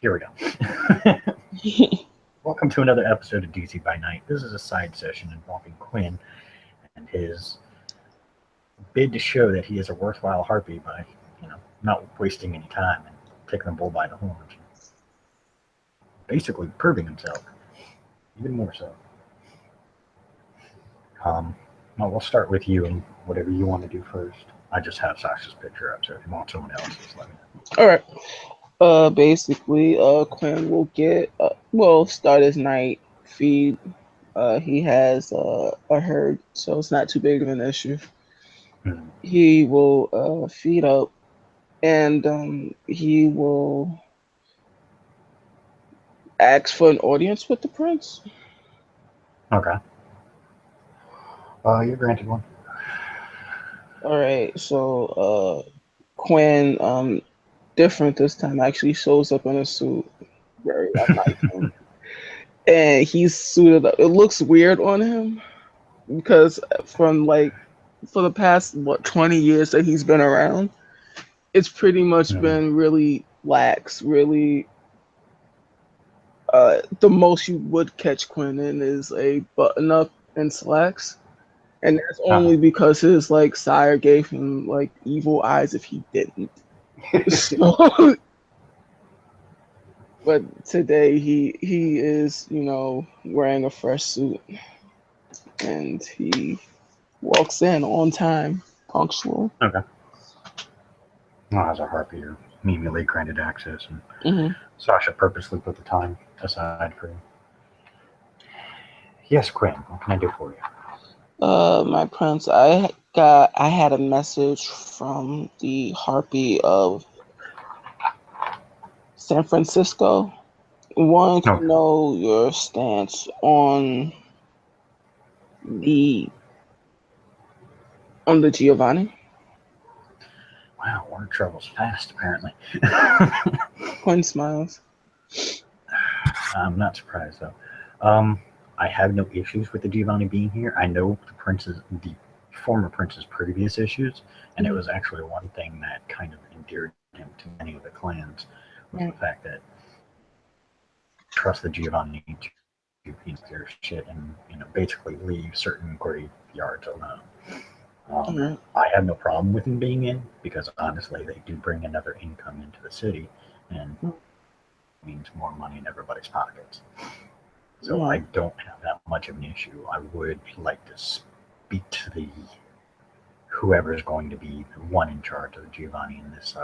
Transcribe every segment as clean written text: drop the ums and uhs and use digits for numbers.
Here we go. Welcome to another episode of DC by Night. This is a side session involving Quinn and his bid to show that he is a worthwhile harpy by, not wasting any time and taking the bull by the horns. Basically proving himself, even more so. Well, we'll start with you and whatever you want to do first. I just have Sasha's picture up, so if you want someone else's, let me know. All right. Basically, Quinn will start his night feed. He has a herd, so it's not too big of an issue. Hmm. He will feed up, and he will ask for an audience with the prince. Okay. You're granted one. All right. So Quinn, different this time, actually shows up in a suit, very unlike him, and he's suited up. It looks weird on him because for the past 20 years that he's been around, it's pretty much Hmm. been really lax, really the most you would catch Quinn in is a button up and slacks. And that's Uh-huh. only because his sire gave him evil eyes if he didn't. So but today he is, wearing a fresh suit, and he walks in on time, punctual. Okay. Well, as a harpy, you're immediately granted access, and Hmm. Sasha purposely put the time aside for you. Yes, Quinn, what can I do for you? My prince, I had a message from the Harpy of San Francisco. Wanting to Okay. know your stance the on the Giovanni. Wow, word travels fast, apparently. Quinn smiles. I'm not surprised, though. I have no issues with the Giovanni being here. I know the former prince's previous issues, and it Mhm. was actually one thing that kind of endeared him to many of the clans was the Right. fact that trust the Giovanni to their shit and basically leave certain graveyards alone. Alright. I have no problem with them being in because honestly, they do bring another income into the city, and means more money in everybody's pockets. So I Alright. don't have that much of an issue. I would like to speak to the whoever's going to be the one in charge of the Giovanni in this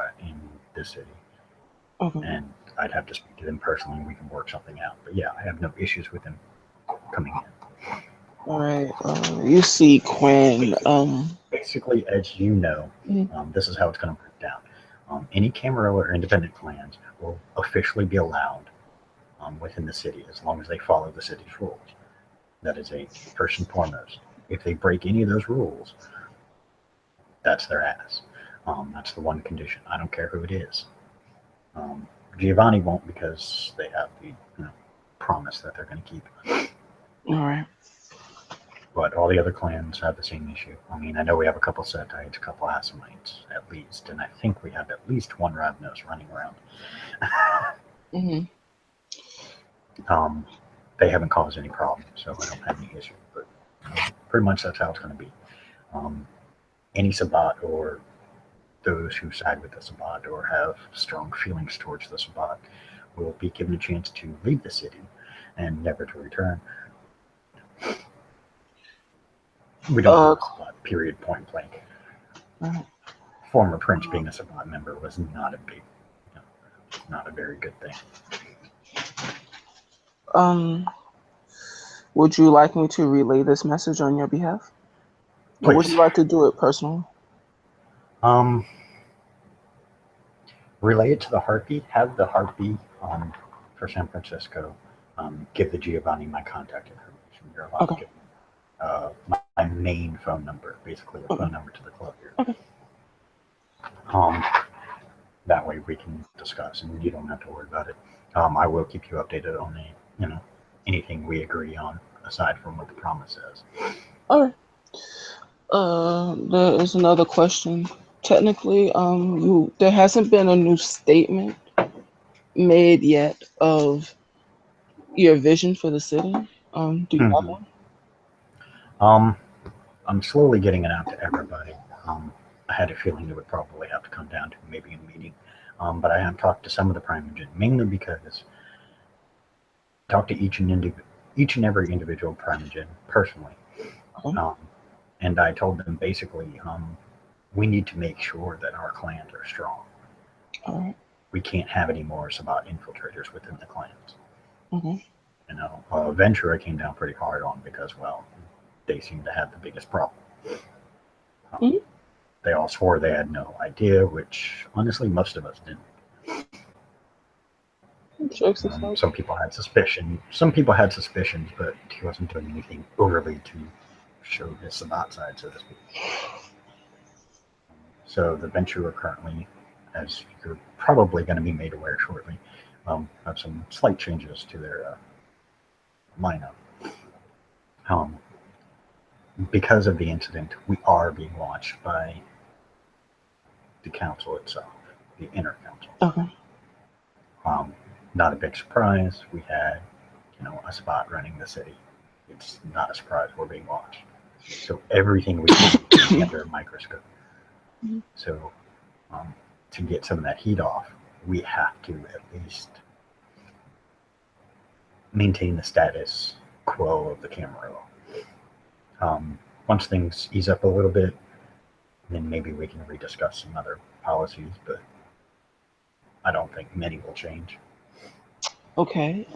city, Okay. and I'd have to speak to them personally, and we can work something out. But yeah, I have no issues with them coming in. Alright. You see Quinn. Basically, as you know, Mhm. this is how it's going to break down. Any Camarilla or independent clans will officially be allowed within the city as long as they follow the city's rules. That is a first and foremost. If they break any of those rules, that's their ass. That's the one condition. I don't care who it is. Um, Giovanni won't because they have the promise that they're going to keep. Alright. But all the other clans have the same issue. I mean, I know we have a couple Setites, a couple Assamites at least, and I think we have at least one Ravnos running around. Hmm. um, they haven't caused any problems, so I don't have any issue. But pretty much that's how it's going to be. Um, any Sabbat or those who side with the Sabbat or have strong feelings towards the Sabbat will be given a chance to leave the city and never to return. We don't Uh. want a Sabbat, period, point blank. Alright. Former Prince being a Sabbat member was not a big, you know, not a very good thing. Um. Would you like me to relay this message on your behalf, or would Please, you like to do it personally? um, relay it to the Harpy. Have the Harpy for San Francisco give the Giovanni my contact information. You're allowed to Okay. give my main phone number, basically the phone Okay. number to the club here. Okay. Um, that way we can discuss, and you don't have to worry about it. I will keep you updated on anything we agree on aside from what the promise says. All right. There is another question. Technically, there hasn't been a new statement made yet of your vision for the city? Do you have Mhm. one? Um, I'm slowly getting it out to everybody. I had a feeling it would probably have to come down to maybe a meeting, but I have talked to some of the primogen, mainly because I talked to each and every individual primogen personally, Okay. um, and I told them basically, we need to make sure that our clans are strong. All right. We can't have any more about infiltrators within the clans. Okay. Ventura came down pretty hard on because, well, they seem to have the biggest problem. Um, Mm-hmm. they all swore they had no idea, which honestly most of us didn't. Jokes aside. Some people had suspicion. Some people had suspicions, but he wasn't doing anything overly to show his Sabat side, so to speak. So the Ventura currently, as you're probably going to be made aware shortly, have some slight changes to their lineup. Um, because of the incident, we are being watched by the council itself, the inner council. Okay. Um, Not a big surprise. We had, a spot running the city. It's not a surprise we're being watched. So everything we do can be under a microscope. So um, to get some of that heat off, we have to at least maintain the status quo of the Camarillo. Once things ease up a little bit, then maybe we can rediscuss some other policies, but I don't think many will change. Okay.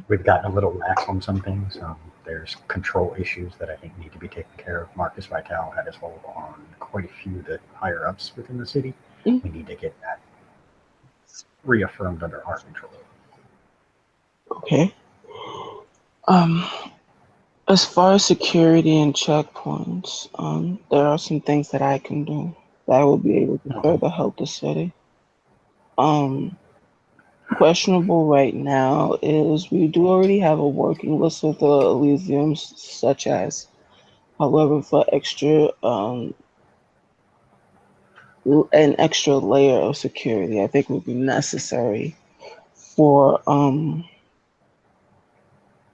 We've gotten a little lax on some things. There's control issues that I think need to be taken care of. Marcus Vital had his hold on quite a few of the higher ups within the city. mm, We need to get that reaffirmed under our control. okay. Um, as far as security and checkpoints, there are some things that I can do that will be able to Okay. further help the city. Um, Questionable right now is we do already have a working list of the Elysiums, such as, however, for an extra layer of security, I think would be necessary for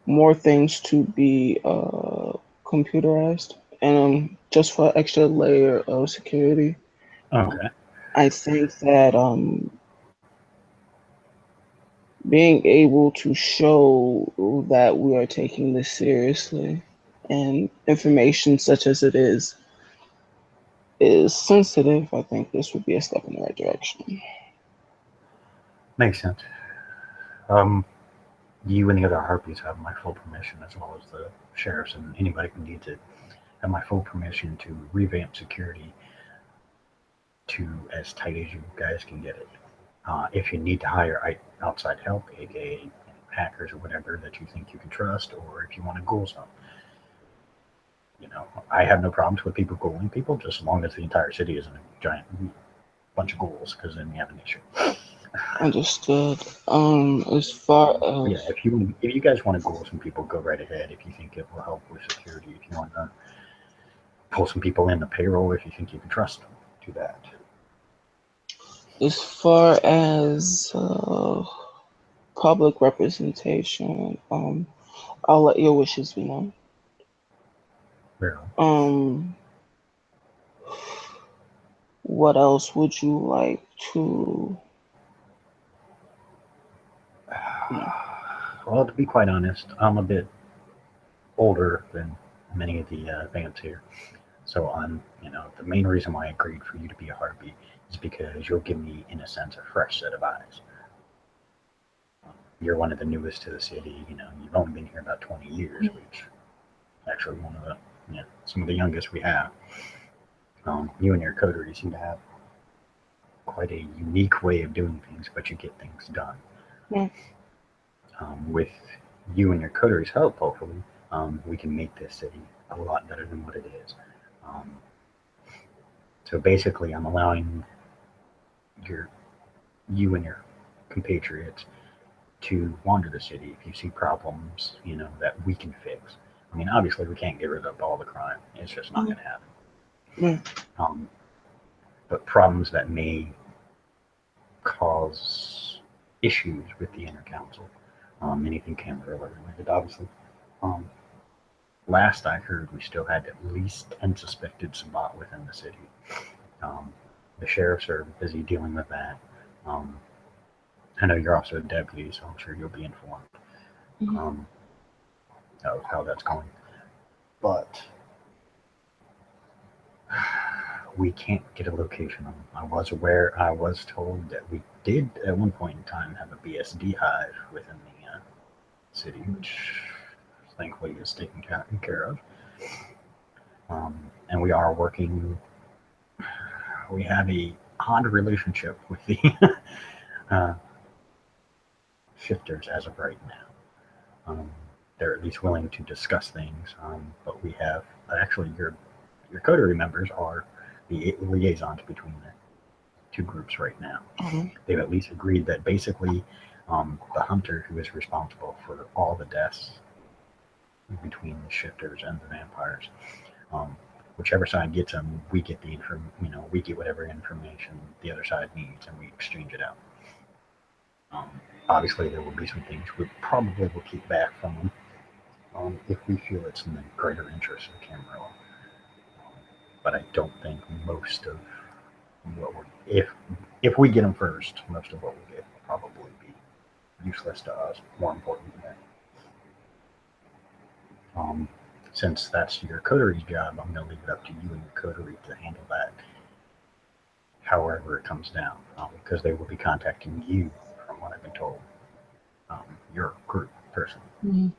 more things to be computerized, and just for extra layer of security, Okay. I think that being able to show that we are taking this seriously and information such as it is sensitive, I think this would be a step in the right direction. Makes sense. Um, you and the other harpies have my full permission, as well as the sheriffs and anybody who needs it, have my full permission to revamp security to as tight as you guys can get it. If you need to hire outside help, aka hackers or whatever that you think you can trust, or if you want to ghoul some, I have no problems with people ghouling people, just as long as the entire city isn't a giant bunch of ghouls, because then we have an issue. Understood. As far Yeah, as if you guys want to ghoul some people, go right ahead. If you think it will help with security, if you want to pull some people in the payroll, if you think you can trust them, do that. as far as public representation, I'll let your wishes be known. Barrel. Um, what else would you like to know? Well, to be quite honest, I'm a bit older than many of the vamps here. So the main reason why I agreed for you to be a heartbeat is because you'll give me, in a sense, a fresh set of eyes. You're one of the newest to the city. You've only been here about 20 years, which actually one of the, some of the youngest we have. You and your coterie seem to have quite a unique way of doing things, but you get things done. Yeah. With you and your coteries' help, hopefully, we can make this city a lot better than what it is. Um, so basically, I'm allowing your you and your compatriots to wander the city if you see problems, that we can fix. I mean, obviously, we can't get rid of all the crime; it's just not going to happen. Yeah. But problems that may cause issues with the inner council. Anything camera related, obviously. Um, Last I heard, we still had at least 10 suspected Sabat within the city. Um, the sheriffs are busy dealing with that. Um, I know you're also a deputy, so I'm sure you'll be informed Mhm. um, of how that's going. But we can't get a location on them. I was told that we did at one point in time have a BSD hive within the city, which thankfully is taken care of. And we are working, we have a odd relationship with the uh, shifters as of right now. They're at least willing to discuss things, but we have actually your coterie members are the liaisons between the two groups right now. Okay. They've at least agreed that basically the hunter who is responsible for all the deaths between the shifters and the vampires, um, whichever side gets them, we get we get whatever information the other side needs, and we exchange it out. Um, Obviously, there will be some things we probably will keep back from them if we feel it's in the greater interest of Camarilla. But I don't think most of what we if we get them first, most of what we get will probably be useless to us. More important than that. Um, since that's your coterie job, I'm going to leave it up to you and your coterie to handle that however it comes down, because they will be contacting you, from what I've been told, your group personally. Mhm.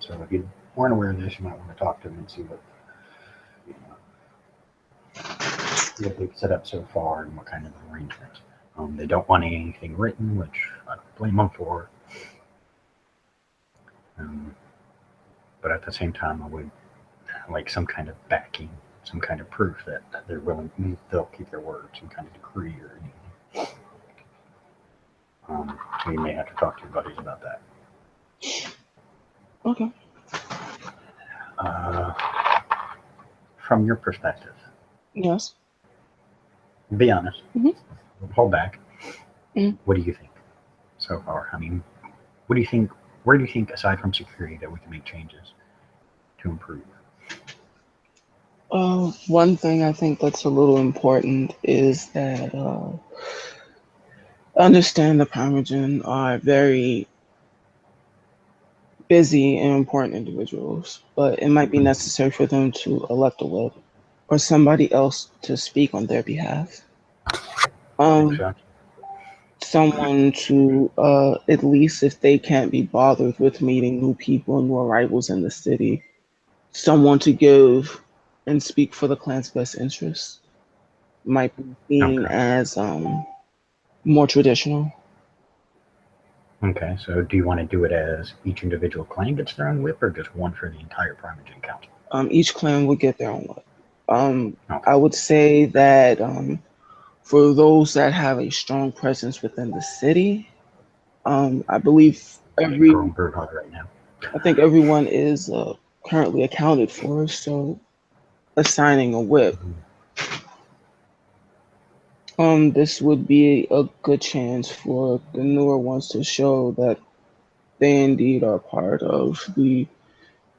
So if you weren't aware of this, you might want to talk to them and see you what they've set up so far and what kind of arrangements. They don't want anything written, which I don't blame them for. Um, but at the same time, I would like some kind of backing, some kind of proof that they're willing, they'll keep their word, some kind of decree or anything. We may have to talk to your buddies about that. Okay. Uh, from your perspective, Yes. be honest, Mhm. hold back. Mhm. What do you think so far? I mean, what do you think? Where do you think, aside from security, that we can make changes to improve? One thing I think that's a little important is that understand the Parmesan are very busy and important individuals, but it might be necessary for them to elect a whip or somebody else to speak on their behalf. Makes Um, sense. Someone to at least if they can't be bothered with meeting new people, new arrivals in the city, someone to give and speak for the clan's best interests might be seen Okay. as more traditional. Okay. So, do you want to do it as each individual clan gets their own whip, or just one for the entire Primogen Council? Each clan would get their own one. Okay. I would say that for those that have a strong presence within the city, I believe Being grown Berghaud right now. I think everyone is currently accounted for. So assigning a whip, Mhm. this would be a good chance for the newer ones to show that they indeed are part of the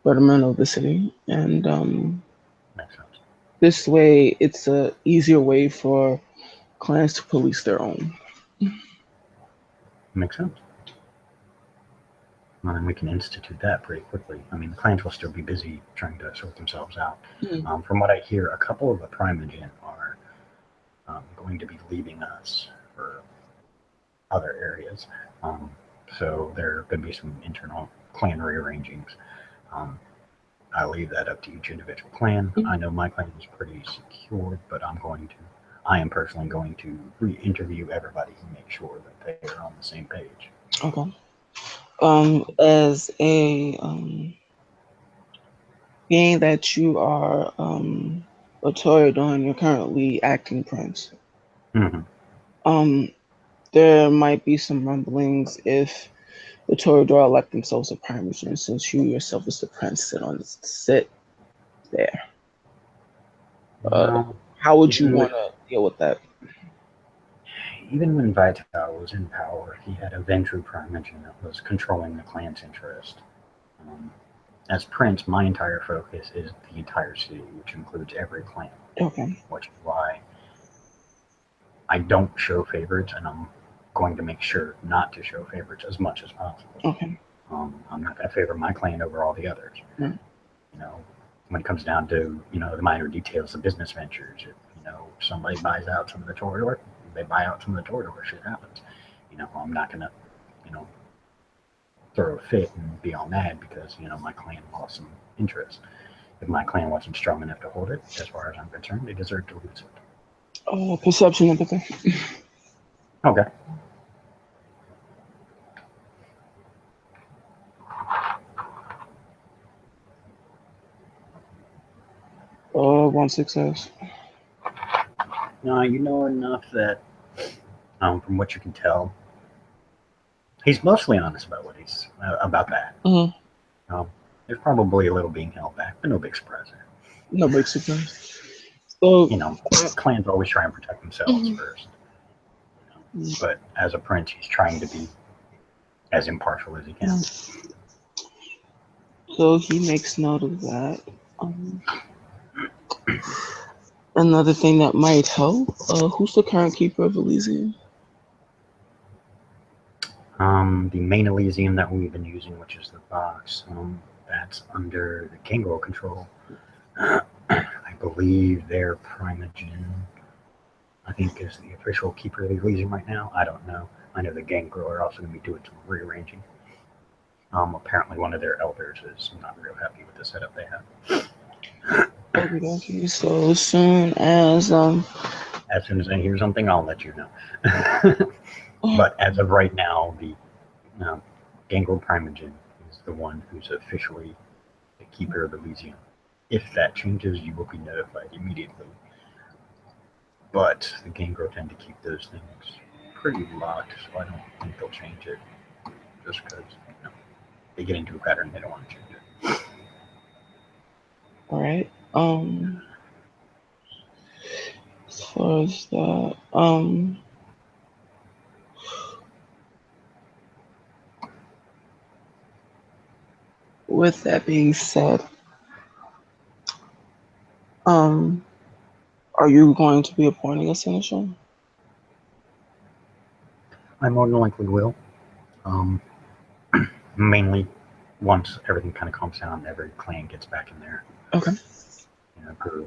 betterment of the city, and Makes sense. this way, it's a easier way for clans to police their own. Makes sense. Well, then we can institute that pretty quickly. I mean, the clans will still be busy trying to sort themselves out. Mm. From what I hear, a couple of the Primogen are going to be leaving us for other areas. Um, so there are going to be some internal clan rearrangings. Um, I leave that up to each individual clan. I know my clan is pretty secured, but I am personally going to re-interview everybody and make sure that they are on the same page. Okay. As a being that you are a Toreador and you're currently acting prince, Mm-hmm. um, there might be some rumblings if the Toreador elect themselves a Parmesan, since you yourself as the prince sit there. Uh, Well, how would you even want with to deal with that? even when Vital was in power, he had a Ventru primogeniture that was controlling the clan's interest. Um, as prince, my entire focus is the entire city, which includes every clan, Okay. which is why I don't show favorites, and I'm going to make sure not to show favorites as much as possible. Okay. I'm not going to favor my clan over all the others. Right. You know, when it comes down to the minor details of business ventures, if somebody buys out some of the Toreador, they buy out some of the Toreador. Shit happens. I'm not going to you know throw a fit and be all mad because my clan lost some interest. If my clan wasn't strong enough to hold it, as far as I'm concerned, they deserve to lose it. Perception empathy. Okay. One success. No, you know enough that, from what you can tell, he's mostly honest about what he's about that. Mm-hmm. There's probably a little being held back, but no big surprise there. No big surprise. So clans always try and protect themselves first. But as a prince, he's trying to be as impartial as he can. So he makes note of that. Another thing that might help, who's the current keeper of Elysium? The main Elysium that we've been using, which is the box, that's under the Gangrel control. I believe their Primogen, I think, is the official keeper of the Elysium right now. I don't know. I know the Gangrel are also going to be doing some rearranging. Apparently one of their elders is not real happy with the setup they have. Okay. So as soon as I hear something, I'll let you know. But as of right now, the Gangrel Primogen is the one who's officially the keeper of Elysium. If that changes, you will be notified immediately. But the Gangrel tend to keep those things pretty locked, so I don't think they'll change it. Just because they get into a pattern, they don't want to change it. All right. As far as that, with that being said, are you going to be appointing a senator? I more than likely will. Mainly once everything kind of calms down, every clan gets back in there. Okay.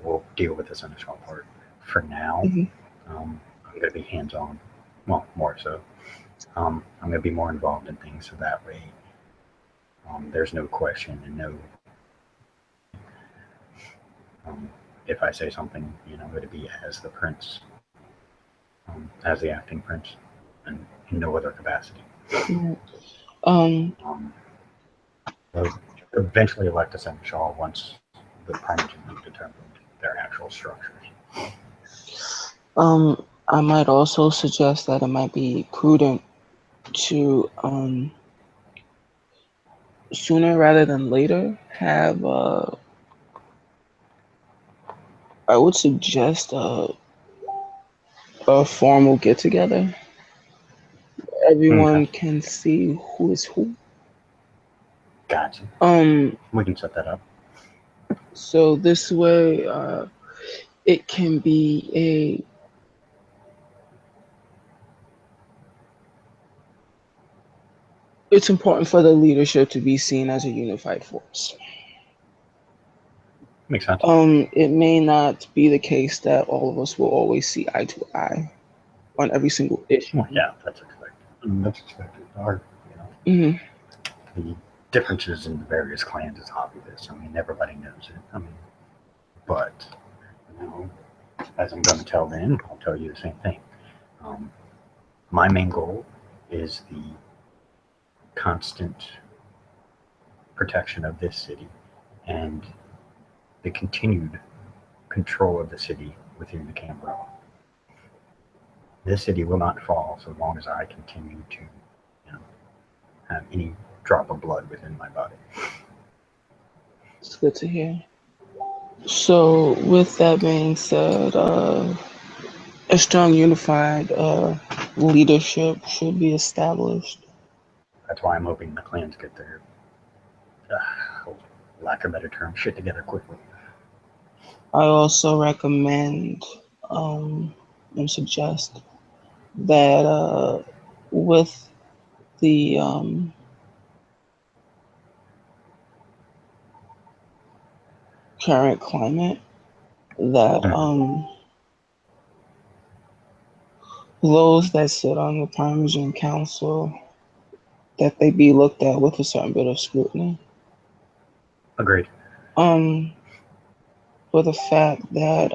We'll deal with the senator part. For now, I'm going to be hands-on. Well, more so. I'm going to be more involved in things, so that way there's no question and no. If I say something, I'm going to be as the prince, as the acting prince, and in no other capacity. They'll eventually elect a seneschal once the primogen have determined their actual structures. I might also suggest that it might be prudent to sooner rather than later have I would suggest a formal get together. Everyone can see who is who. Gotcha. We can set that up. So this way, it can be it's important for the leadership to be seen as a unified force. Makes sense. It may not be the case that all of us will always see eye to eye on every single issue. Well, yeah, that's expected. That's expected. The differences in the various clans is obvious. Everybody knows it. But as I'm going to tell them, I'll tell you the same thing. My main goal is the constant protection of this city and the continued control of the city within the Canberra. This city will not fall so long as I continue to have any drop of blood within my body. It's good to hear. So with that being said, A strong, unified leadership should be established. That's why I'm hoping the clans get their, lack of a better term, shit together quickly. I also recommend and suggest that with the current climate, that those that sit on the Parmesan Council, that they be looked at with a certain bit of scrutiny. Agreed. For the fact that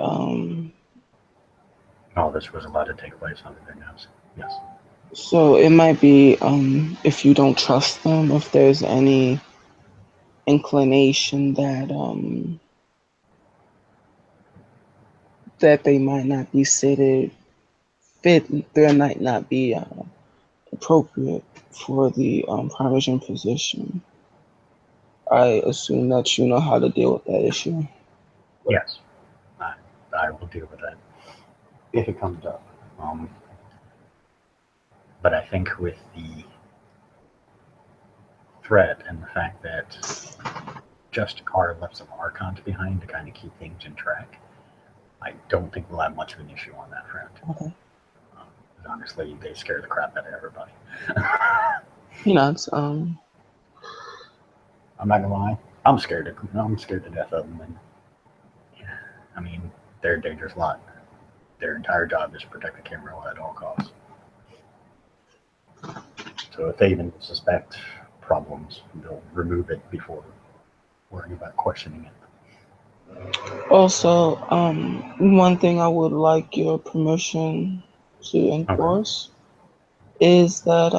All this was allowed to take place under their nose. Yes. so it might be if you don't trust them, if there's any inclination that they might not be fit, they might not be appropriate for the Parmesan position. I assume that you know how to deal with that issue. Yes. I will deal with that if it comes up. But I think with the threat and the fact that Justicar left some archons behind to kind of keep things in track, I don't think we'll have much of an issue on that front. Okay. Honestly, they scare the crap out of everybody. Peanuts. I'm not gonna lie. I'm scared to death of them. And I mean, they're a dangerous lot. Their entire job is to protect the camera at all costs. So if they even suspect problems, they'll remove it before worrying about questioning it. Also, one thing I would like your permission to enforce is that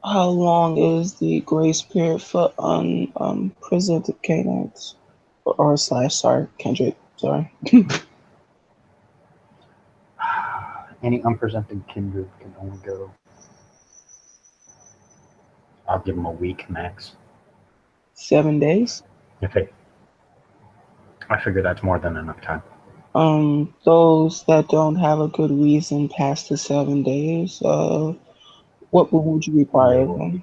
how long is the grace period for unpresented canines? Or sorry, Kendrick, sorry. Any unpresented kindred can only go. I'll give them a week max. 7 days? I figure that's more than enough time. Those that don't have a good reason past the 7 days, what would you require of them?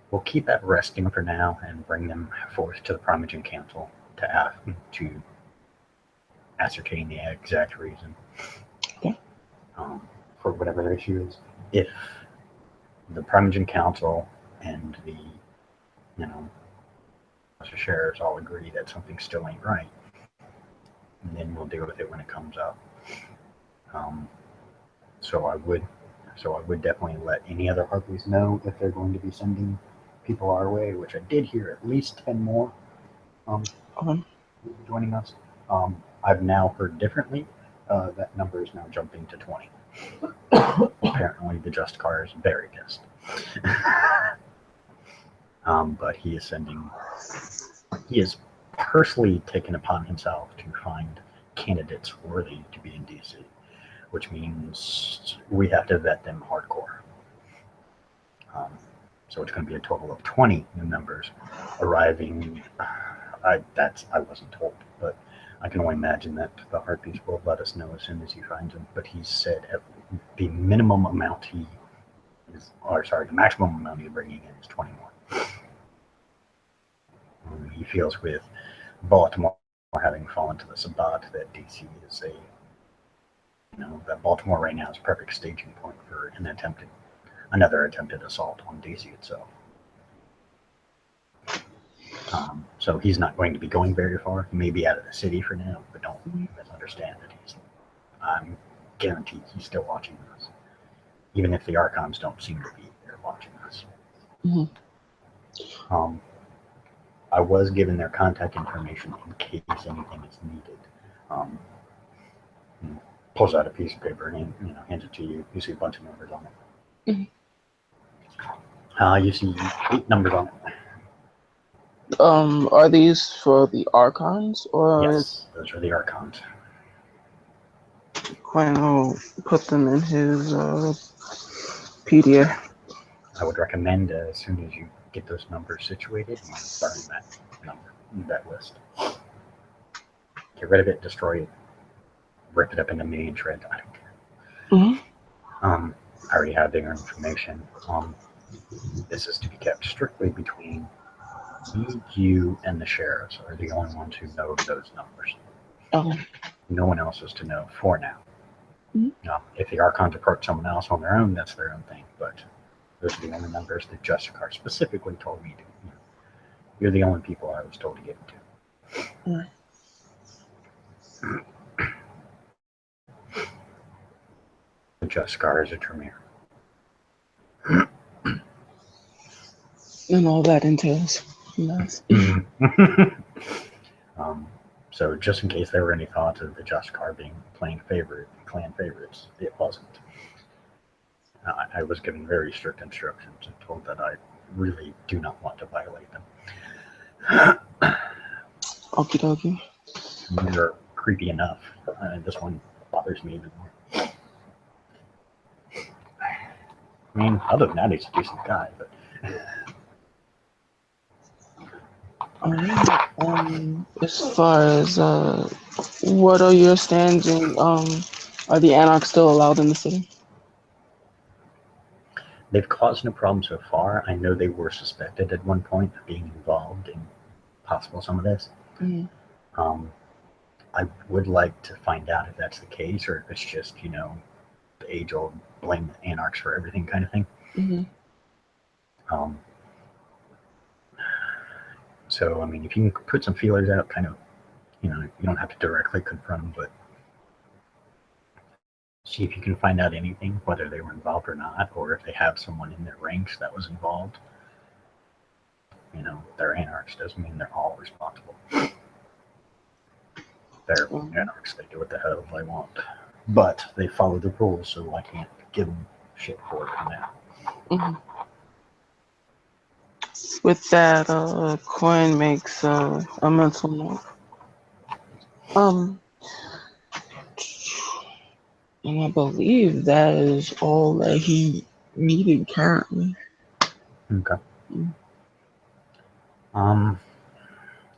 We'll keep that resting for now and bring them forth to the Primogen Council to ascertain the exact reason for whatever their issue is. If the Primogen Council and the sheriffs all agree that something still ain't right, and then we'll deal with it when it comes up. So I would definitely let any other Harpies know if they're going to be sending people our way, which I did hear at least 10 more joining us. I've now heard differently. That number is now jumping to 20. Apparently, the Justicar is very pissed. But he is personally taken upon himself to find candidates worthy to be in DC, which means we have to vet them hardcore. So it's going to be a total of 20 new members arriving. I wasn't told, but I can only imagine that the Harpies will let us know as soon as he finds them. But he said the minimum amount the maximum amount he's bringing in is 20 more. He feels with Baltimore having fallen to the Sabbat that DC is that Baltimore right now is a perfect staging point for another attempted assault on DC itself. So he's not going to be going very far. He may be out of the city for now, but don't misunderstand that I'm guaranteed he's still watching us, even if the Archons don't seem to be there watching us. Mm-hmm. I was given their contact information in case anything is needed. Pulls out a piece of paper and hands it to you. You see a bunch of numbers on it. Mm-hmm. You see 8 numbers on it. Are these for the Archons or? Yes, those are the Archons. Quinn will put them in his PDF. I would recommend as soon as you get those numbers situated, you burn that number. that list. Get rid of it, destroy it, rip it up into million shreds. I don't care. I already have their information. This is to be kept strictly between me, you, and the sheriffs are the only ones who know those numbers. Okay. No one else is to know for now. Mhm. If the Archons approach someone else on their own, that's their own thing. But those are the only numbers that Justicar specifically told me to. You're the only people I was told to give it to. All right. The Justicar is a Tremere. And all that entails. Nice. So just in case there were any thoughts of the Justicar being clan favorites, it wasn't. I was given very strict instructions and told that I really do not want to violate them. Okie dokie. You're creepy enough. This one bothers me even more. I mean, other than that, he's a decent guy, but All right. As far as what are your standing? Are the Anarchs still allowed in the city? they've caused no problem so far. I know they were suspected at one point of being involved in possible some of this. Mhm. I would like to find out if that's the case or if it's just, the age-old blame the Anarchs for everything kind of thing. Mhm. So, I mean, if you can put some feelers out, kind of, you don't have to directly confront them, but see if you can find out anything, whether they were involved or not, or if they have someone in their ranks that was involved. They're Anarchs doesn't mean they're all responsible. They're Anarchs. They do what the hell they want. But they follow the rules, so I can't give them shit for it now. Mhm. With that, Quinn makes a mental note. And I believe that is all that he needed currently. Okay. Mm.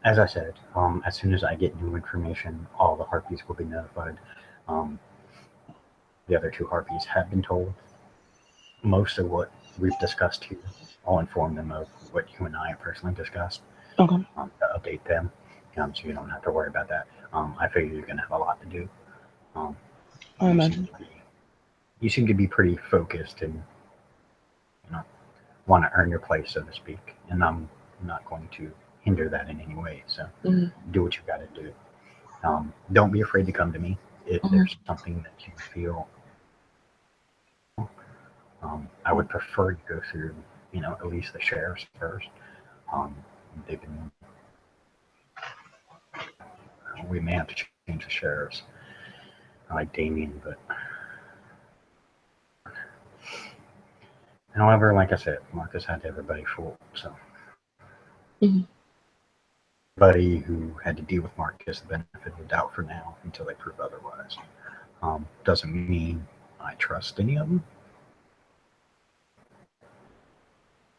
As I said, as soon as I get new information, all the Harpies will be notified. The other two Harpies have been told most of what we've discussed here. I'll inform them of what you and I have personally discussed. Okay. To update them, so you don't have to worry about that. I figure you're going to have a lot to do. I imagine. You seem to be pretty focused and want to earn your place, so to speak. And I'm not going to hinder that in any way. So do what you got to do. Don't be afraid to come to me if there's something that you feel. I would prefer you go through, at least the sheriffs first. They've been. We may have to change the sheriffs. I like Damien, but however, like I said, Marcus had everybody fooled. So everybody who had to deal with Marcus, the benefit of the doubt for now until they prove otherwise. Doesn't mean I trust any of them.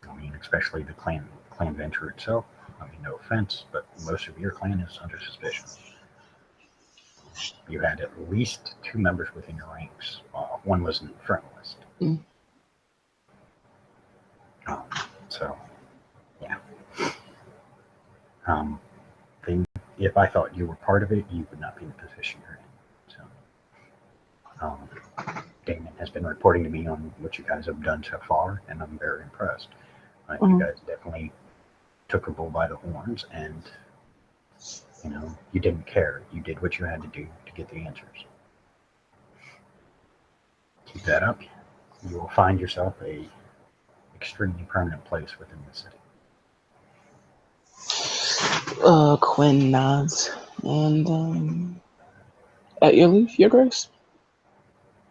I mean, especially the clan venture itself. I mean, no offense, but most of your clan is under suspicion. You had at least 2 members within your ranks. One was in the front list. So, yeah. If I thought you were part of it, you would not be in the position you're in. So, Damon has been reporting to me on what you guys have done so far, and I'm very impressed. You guys definitely took a bull by the horns, and you didn't care. You did what you had to do to get the answers. Keep that up. You will find yourself a extremely permanent place within the city. Quinn nods. And at your leave, your grace.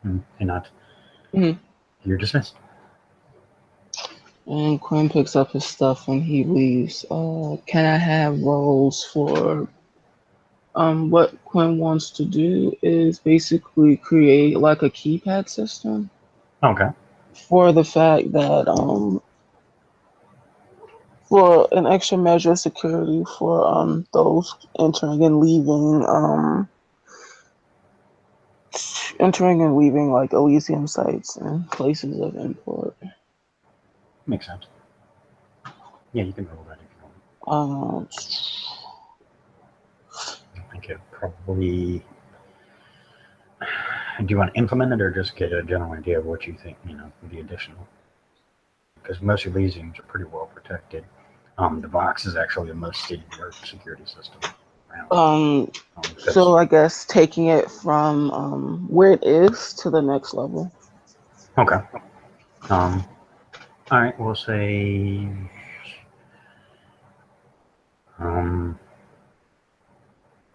And not. You're dismissed. And Quinn picks up his stuff and he leaves. Can I have rolls for what Quinn wants to do is basically create like a keypad system. Okay. For the fact that for an extra measure of security for those entering and leaving like Elysium sites and places of import. Makes sense. Yeah, you can roll that if you want. I think it probably. Do you want to implement it or just get a general idea of what you think, would be additional? Because most Elysiums are pretty well protected. The box is actually the most state-of-the-art security system around. So I guess taking it from where it is to the next level. Okay. All right, we'll say.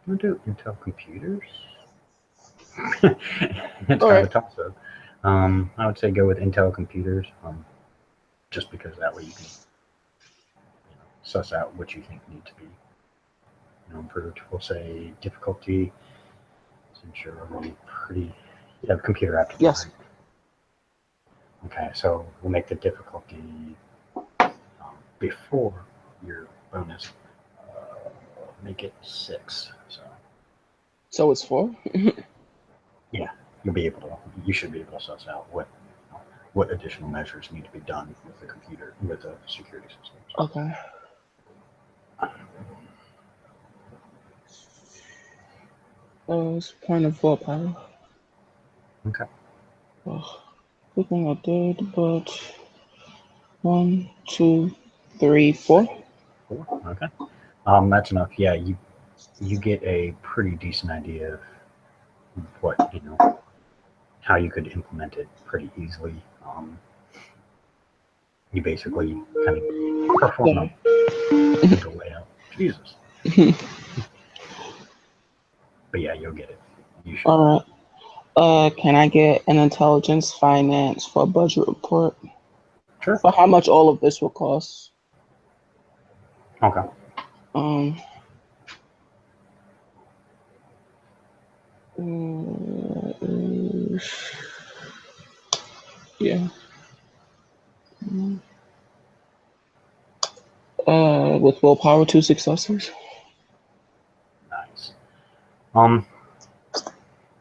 We'll do Intel computers. It's kind of a toss-up. I would say go with Intel computers, just because that way you can suss out what you think need to be improved. We'll say difficulty, since you're already pretty. You have computer aptitude. Yes. Right? Okay, so we'll make the difficulty before your bonus. Make it 6. So it's 4. Yeah, you should be able to suss out what additional measures need to be done with the security systems. Okay. It's point of willpower. Okay. Looking I did, but 1, 2, 3, 4. 4. Okay. That's enough. Yeah, you get a pretty decent idea of what how you could implement it pretty easily. You basically kind of perform the layout. Jesus. But yeah, you'll get it. You should. All right. Can I get an intelligence finance for a budget report? Sure. For how much all of this will cost? Okay. Yeah. With willpower, 2 successes. Nice.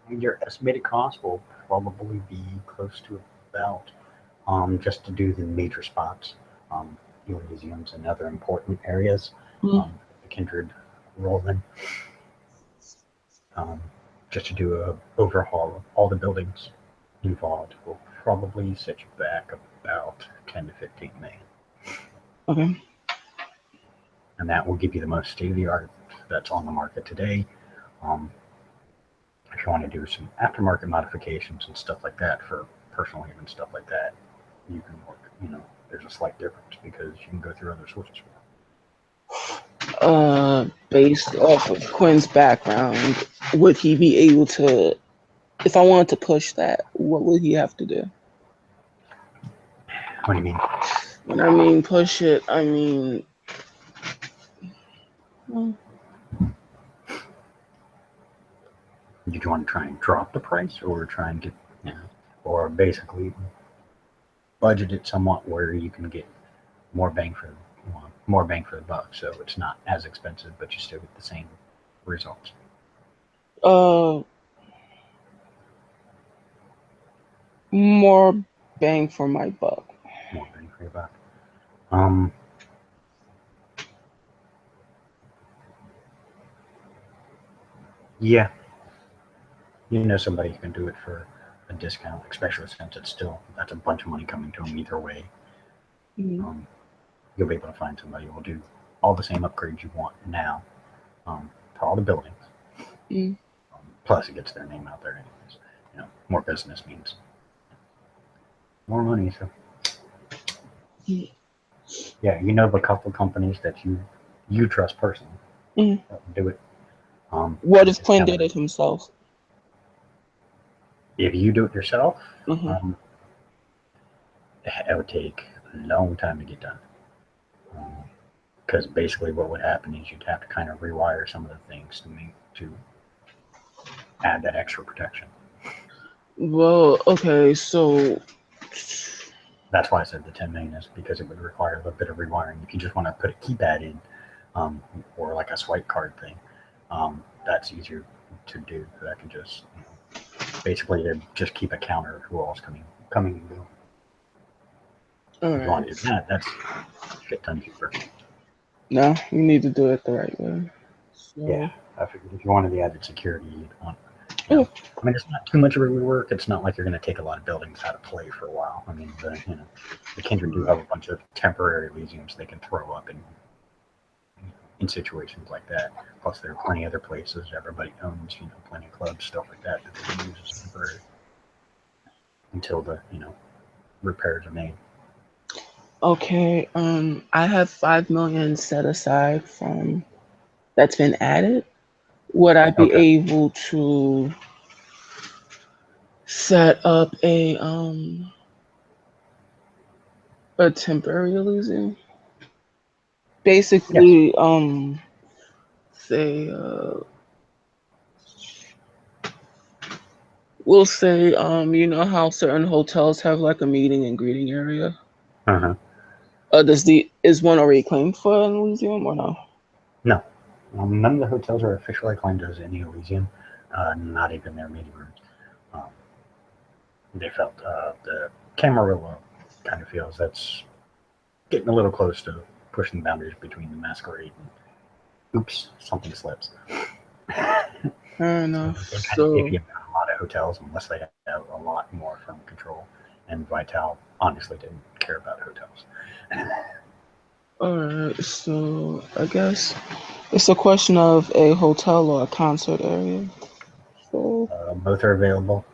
Your estimated cost will probably be close to about, just to do the major spots, museums and other important areas, the Kindred Roland, just to do a overhaul of all the buildings involved will probably set you back about 10 to 15 million. Okay. And that will give you the most state-of-the-art that's on the market today. If you want to do some aftermarket modifications and stuff like that for personal haven stuff like that, you can work. There's a slight difference because you can go through other sources for it. Based off of Quinn's background, would he be able to? If I wanted to push that, what would he have to do? What do you mean? When I mean push it, I mean. Did you want to try and drop the price, or try and get, or basically budget it somewhat where you can get more bang for the buck, so it's not as expensive, but you still get the same results? More bang for my buck. More bang for your buck. Yeah. Somebody who can do it for a discount, especially since that's a bunch of money coming to them either way. Mm-hmm. You'll be able to find somebody who will do all the same upgrades you want now, to all the buildings. Mm-hmm. Plus, it gets their name out there anyways. More business means more money. So, yeah, of a couple companies that you trust personally. Do it. What if Quinn did it himself? If you do it yourself, it would take a long time to get done. Because basically what would happen is you'd have to kind of rewire some of the things to add that extra protection. Well, okay, so That's why I said the 10 million is because it would require a little bit of rewiring. If you just want to put a keypad in, or like a swipe card thing, that's easier to do. That can just basically just keep a counter of who all's coming and going. All If you want right. to do that, that's shit ton cheaper. No, you need to do it the right way. So, Yeah, I figured if you wanted the added security, you'd want. You know, I mean, it's not too much of a rework. It's not like you're going to take a lot of buildings out of play for a while. I mean, the Kindred do have a bunch of temporary Elysiums they can throw up in situations like that. Plus, there are plenty of other places everybody owns. Plenty of clubs, stuff like that that they can use as temporary until the repairs are made. okay. I have 5 million set aside from that's been added. Would I be Okay. able to set up a temporary Elysium? Yes. Basically, say we'll say you know how certain hotels have like a meeting and greeting area. Uh-huh. Is one already claimed for an Elysium or no? No. None of the hotels are officially claimed as any Elysium. Not even their meeting rooms. Um, they felt the Camarillo kind of feels that's getting a little close to pushing the boundaries between the Masquerade and oops, something slips. Fair So enough. they're kind of So, iffy about a lot of hotels unless they have a lot more from control. And Vital honestly didn't care about hotels. alright, so I guess it's a question of a hotel or a concert area. So, Both are available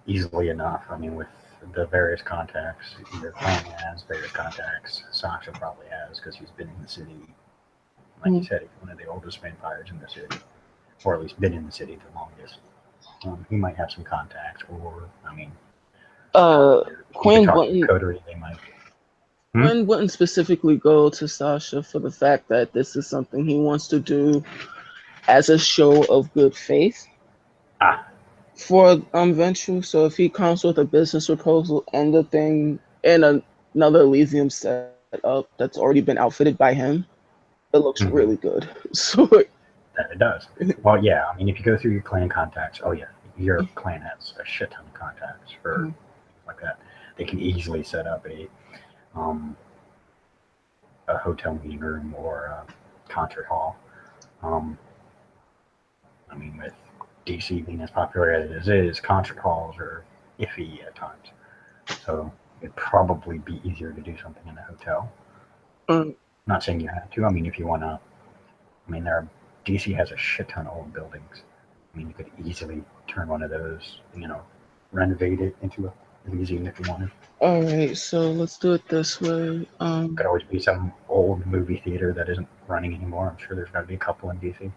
easily enough. I mean, with the various contacts, your clan has various contacts. Sasha probably has because he's been in the city. Like you said, he's one of the oldest vampires in the city, or at least been in the city the longest. He might have some contacts, or I mean, you could Quinn talk to the wouldn't coterie. They might. Quinn wouldn't specifically go to Sasha for the fact that this is something he wants to do as a show of good faith Ah, for Venture. So if he comes with a business proposal and the thing and another Elysium set up that's already been outfitted by him, it looks really good. So that it does. Well, yeah. I mean, if you go through your clan contacts, oh yeah, your clan has a shit ton of contacts for like that. They can easily set up um, a hotel meeting room or a concert hall. Um, I mean, with DC being as popular as it is, concert halls are iffy at times. So it'd probably be easier to do something in a hotel. um, Not saying you have to. I mean, if you want to, I mean, DC has a shit ton of old buildings. I mean, you could easily turn one of those, renovate it into a museum if you wanted. all right, so let's do it this way. Could always be some old movie theater that isn't running anymore. I'm sure there's got to be a couple in DC.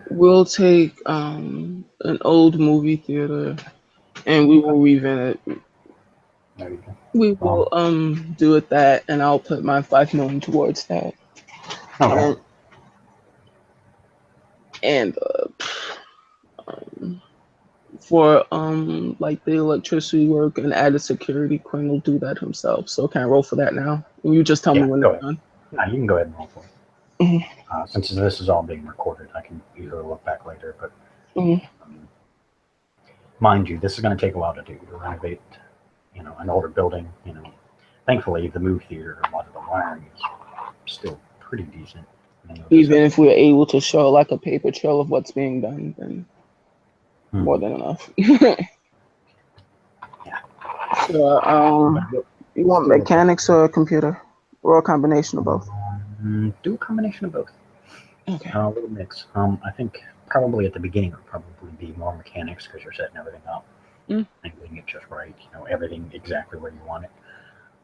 We'll take an old movie theater and we will revamp it. There you go. We will do it that, and I'll put my 5 million towards that. Okay. And for like the electricity work and added security, Quinn will do that himself. So can I roll for that now? You just tell me Yeah, when go it's ahead. done. No, you can go ahead and roll for it. Mhm. Since this is all being recorded, I can easily look back later. But Mhm. mind you, this is going to take a while to do to renovate, an older building. Thankfully, the movie theater, a lot of the wiring is still pretty decent. Even if we're able to show like a paper trail of what's being done, then more than enough. Yeah. So, you want mechanics or a computer, or a combination of both? Do a combination of both. Okay. A little mix. I think probably at the beginning would probably be more mechanics because you're setting everything up and getting it just right. Everything exactly where you want it.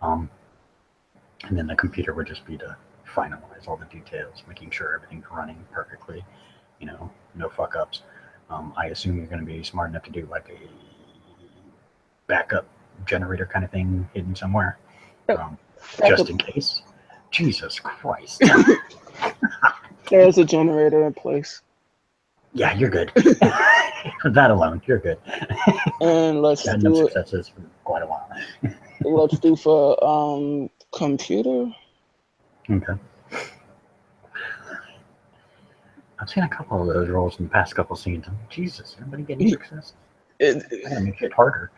And then the computer would just be to finalize all the details, making sure everything's running perfectly. No fuck ups. I assume you're going to be smart enough to do like a backup generator kind of thing hidden somewhere, just in case. Jesus Christ. There's a generator in place. Yeah, you're good. For that alone, you're good. And let's Had do enough it. successes for quite a while. Let's do for computer. Okay. I've seen a couple of those roles in the past couple scenes. I'm like, Jesus, everybody getting success? I gotta make it harder.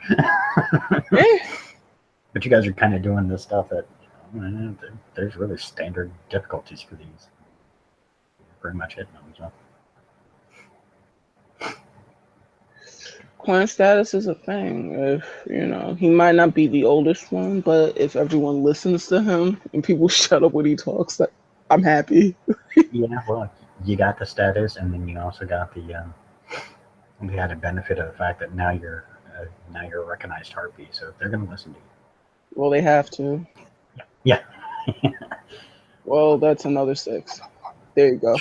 But you guys are kind of doing this stuff that there's really standard difficulties for these. Pretty much hitting them. So. Quinn status is a thing. If he might not be the oldest one, but if everyone listens to him and people shut up when he talks, I'm happy. Yeah, well, you got the status, and then you also got the added benefit of the fact that now you're a recognized heartbeat. So they're gonna listen to you. Well, they have to. Yeah. Well, that's another 6. There you go.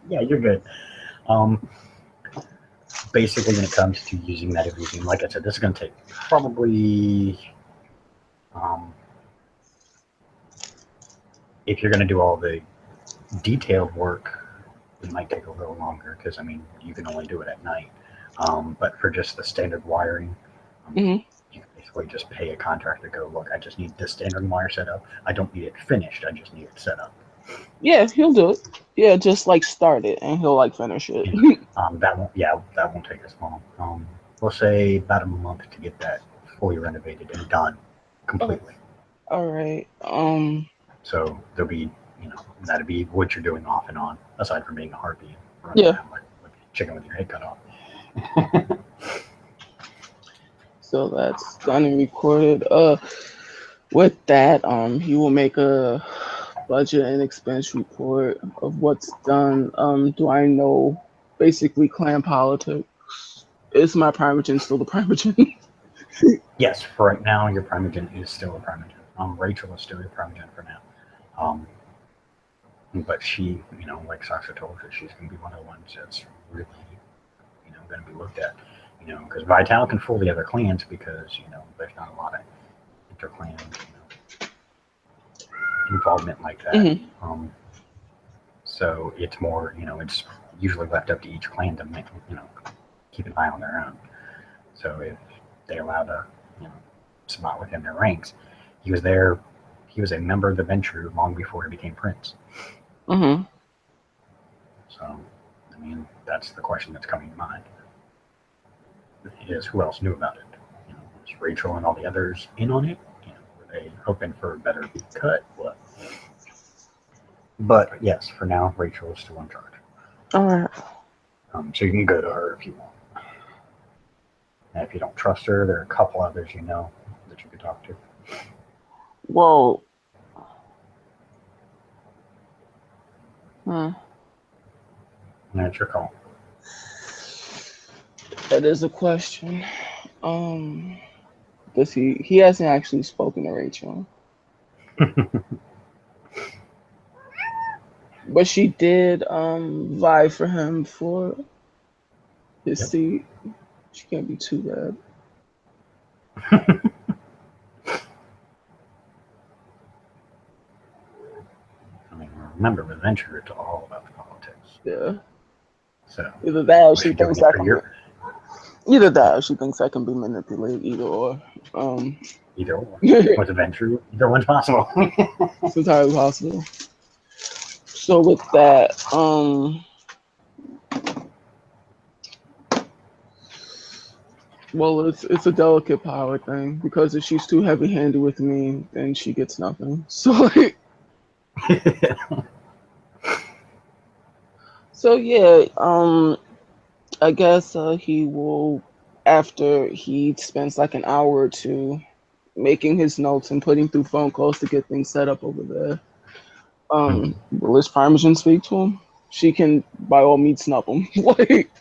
Yeah, you're good. Basically, when it comes to using metavision, like I said, this is going to take probably, if you're going to do all the detailed work, it might take a little longer because, I mean, you can only do it at night. But for just the standard wiring, you can basically just pay a contractor to go, look, I just need this standard wire set up. I don't need it finished. I just need it set up. Yeah, he'll do it. Yeah, just like start it and he'll like finish it. That won't take as long. We'll say about a month to get that fully renovated and done completely. All right. So there'll be, that'll be what you're doing off and on, aside from being a heartbeat. Yeah. Like chicken with your head cut off. So that's done and recorded. With that, he will make a budget and expense report of what's done. Do I know basically clan politics? Is my Primogen still the Primogen? Yes, for right now, your Primogen is still a Primogen. Rachel is still your Primogen for now. But she, like Sasha told her, she's going to be one of the ones that's really, going to be looked at. Because Vital can fool the other clans because, there's not a lot of interclan, involvement like that. So it's more, it's usually left up to each clan to make, keep an eye on their own. So if they allowed a, spot within their ranks, he was a member of the Venture long before he became prince. So, I mean, that's the question that's coming to mind. Is who else knew about it? Was Rachel and all the others in on it? Were they hoping for a better cut? What? But yes, for now, Rachel is still in charge. All right. So you can go to her if you want. And if you don't trust her, there are a couple others that you could talk to. Well, That's your call. that is a question. Does he hasn't actually spoken to Rachel. But she did vie for him for his seat. She can't be too bad. I mean, remember, with Venture, it's all about the politics. Yeah. So either that or she thinks I can be manipulated. Either or. Either or. With Venture, either one's possible. It's entirely possible. So with that, well, it's a delicate power thing because if she's too heavy-handed with me, then she gets nothing. So like, so yeah, I guess he will, after he spends like an hour or two making his notes and putting through phone calls to get things set up over there. Will his Primogen speak to him? She can, by all means, snub him. Like,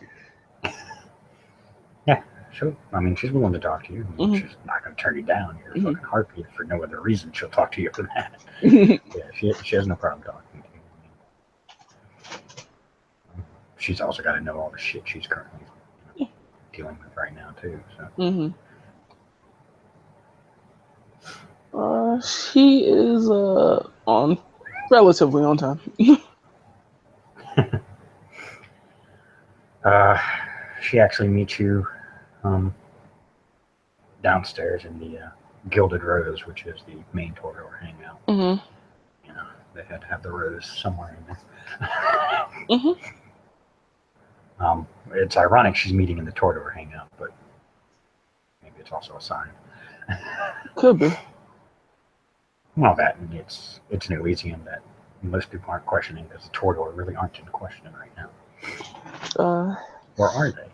yeah, sure. I mean, she's willing to talk to you. She's not going to turn you down. You're a fucking heartbeat for no other reason. She'll talk to you for that. Yeah, she has no problem talking to you. She's also got to know all the shit she's currently dealing with right now too. So. She is relatively on time. She actually meets you downstairs in the Gilded Rose, which is the main Torador hangout. Mm-hmm. You know, they had to have the rose somewhere in there. Mm-hmm. It's ironic she's meeting in the Torador hangout, but maybe it's also a sign. Could be. Well, that and it's an Elysium that most people aren't questioning because the Torador really aren't in question right now. Or are they?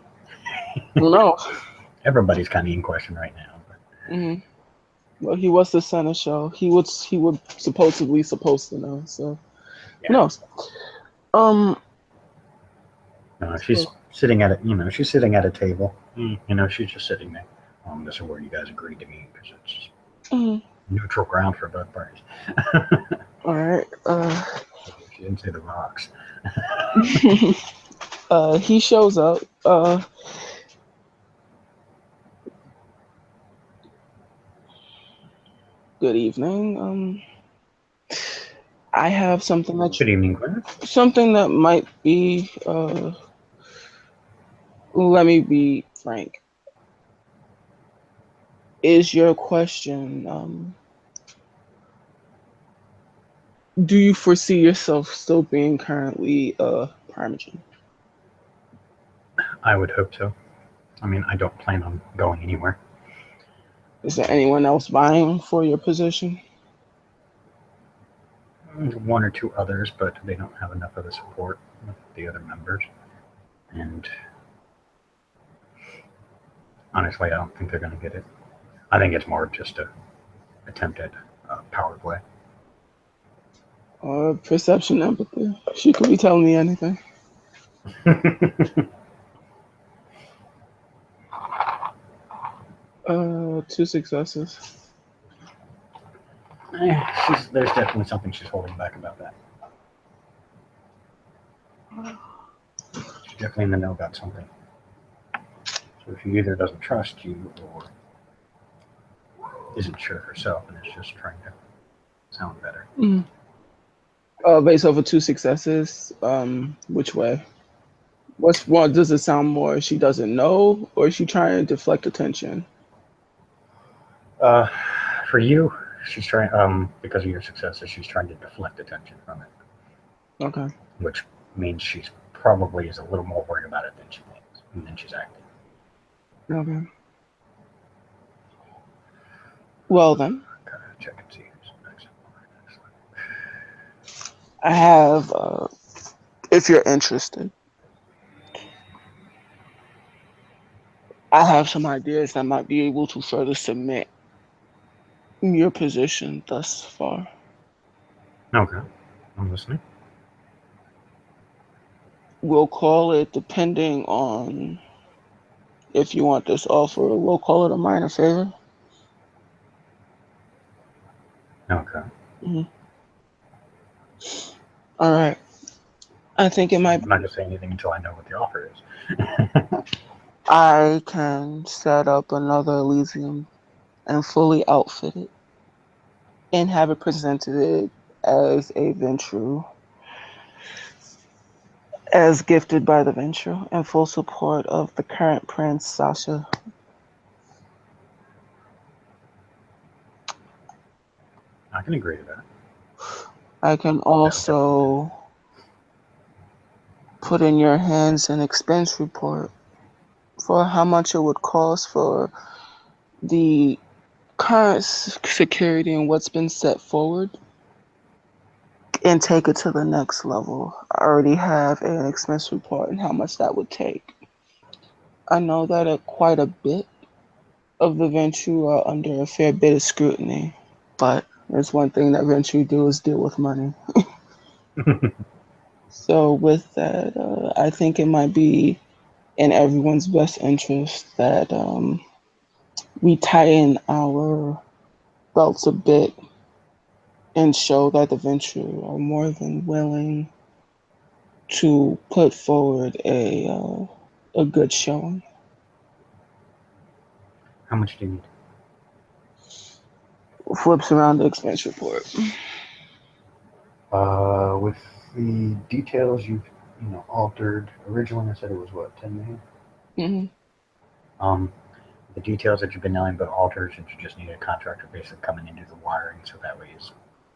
Who knows? Everybody's kind of in question right now. But... Mm-hmm. Well, he was the center show. He would supposedly supposed to know. So yeah. Who knows? She's sitting at she's sitting at a table. She's just sitting there. This is where you guys agreed to meet because it's neutral ground for both parties. All right. She didn't say the box. He shows up. Good evening. I have something that. Good evening, Quinn. Something that might be. Let me be frank. Is your question? Do you foresee yourself still being currently Parmesan? I would hope so. I mean, I don't plan on going anywhere. Is there anyone else vying for your position? One or two others, but they don't have enough of the support with the other members. And honestly, I don't think they're going to get it. I think it's more just an attempt at power play. Perception, empathy. She could be telling me anything. 2 successes. There's definitely something she's holding back about that. She's definitely in the know about something. So she either doesn't trust you or isn't sure herself and is just trying to sound better. Based off of 2 successes, which way? What does it sound more? She doesn't know, or is she trying to deflect attention? For you, she's trying because of your successes, she's trying to deflect attention from it. Okay. Which means she's probably is a little more worried about it than she thinks, and then she's acting. Okay. Well then. Gotta check and see who's next. I have, if you're interested, I have some ideas that might be able to further cement your position thus far. Okay, I'm listening. We'll call it, depending on if you want this offer, we'll call it a minor favor. Okay. All right. I think it might. I'm not going to say anything until I know what the offer is. I can set up another Elysium and fully outfit it and have it presented as a venture, as gifted by the venture, in full support of the current Prince, Sasha. I can agree to that. I can also put in your hands an expense report for how much it would cost for the current security and what's been set forward, and take it to the next level. I already have an expense report and how much that would take. I know that quite a bit of the venture are under a fair bit of scrutiny, but there's one thing that venture do is deal with money. So with that, I think it might be in everyone's best interest that we tighten our belts a bit and show that the venture are more than willing to put forward a good showing. How much do you need? Flips around the expense report. With the details you've altered. Originally, I said it was what, 10 million. the details that you've been knowing about altars, and you just need a contractor basically coming in and do the wiring, so that way it's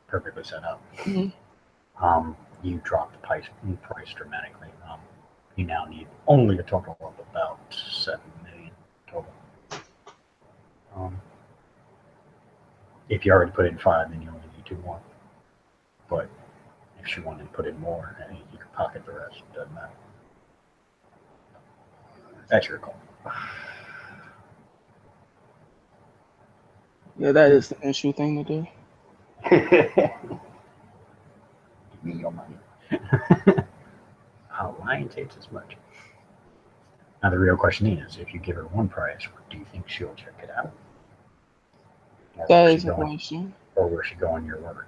perfectly set up. You drop the price dramatically. You now need only a total of about 7 million total. If you already put in 5, then you only need 2 more. But if she wanted to put in more, I mean, you can pocket the rest. It doesn't matter. That's your call. Yeah, that is the issue thing to do. Give me your money. Lion takes as much. Now the real question is, if you give her one price, do you think she'll check it out? That is a question. Or will she go on your word?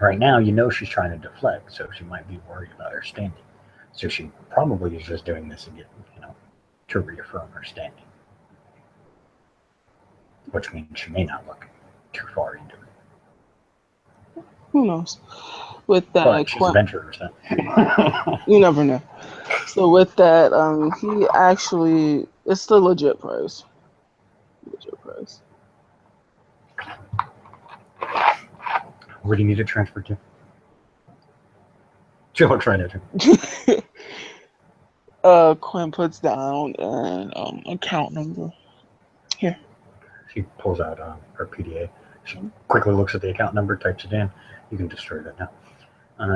Right now, you know she's trying to deflect, so she might be worried about her standing. So she probably is just doing this again, to reaffirm her standing. Which means she may not look too far into it. Who knows? With that, but she's a venturer, so. You never know. So with that, he actually, it's the legit price. Where do you need to transfer to? She'll try to. Quinn puts down an account number. Here. She pulls out her PDA. She quickly looks at the account number, types it in. You can destroy that now.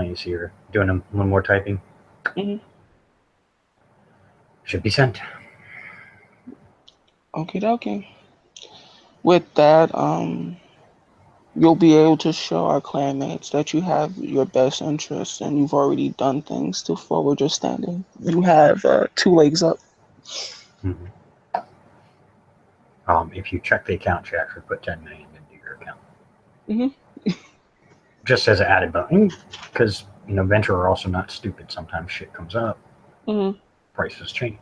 You see her doing one more typing. Should be sent. Okie dokie. With that, you'll be able to show our clanmates that you have your best interests and you've already done things to forward your standing. You have 2 legs up. If you check the account, she actually put 10 million into your account. Just as an added bonus, because venture are also not stupid. Sometimes shit comes up, prices change,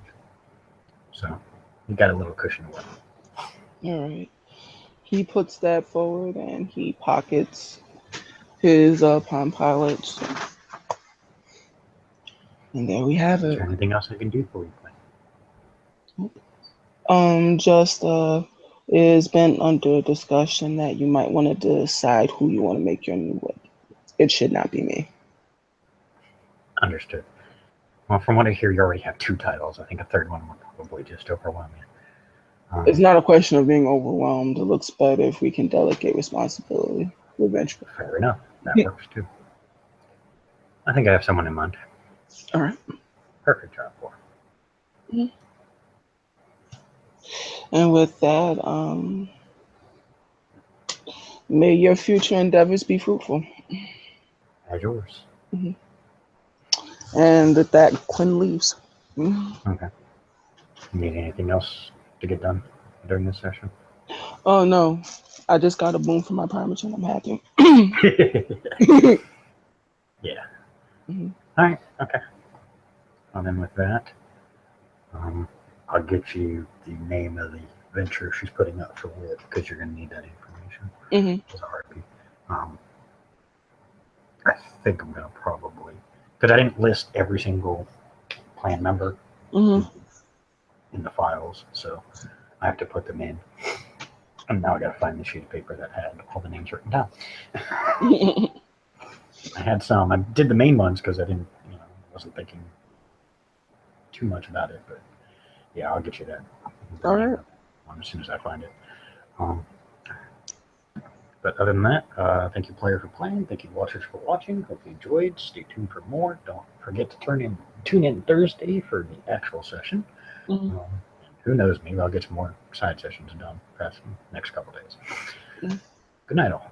so you got a little cushion to work. All right. He puts that forward and he pockets his Palm Pilots. And there we have it. Is there anything else I can do for you, Quinn? Just it has been under discussion that you might want to decide who you want to make your new whip. It should not be me. Understood. Well, from what I hear, you already have 2 titles. I think a third one would probably just overwhelm you. It's not a question of being overwhelmed. It looks better if we can delegate responsibility eventually. Fair enough. That works too. I think I have someone in mind. All right. Perfect job for her. And with that, may your future endeavors be fruitful. As yours. And with that, Quinn leaves. Okay. You need anything else to get done during this session? Oh no, I just got a boom from my Parmesan. I'm happy. Yeah. All right. Okay. And then with that, I'll get you the name of the venture she's putting up for WIP because you're going to need that information. As a heartbeat. I think I'm going to probably, because I didn't list every single plan member in the files, so I have to put them in. And now I got to find the sheet of paper that had all the names written down. I had some. I did the main ones because I didn't, wasn't thinking too much about it. But yeah, I'll get you that. All right. As soon as I find it. But other than that, thank you, player, for playing. Thank you, watchers, for watching. Hope you enjoyed. Stay tuned for more. Don't forget to tune in Thursday for the actual session. Who knows? Maybe I'll get some more side sessions done past the next couple days. Good night, all.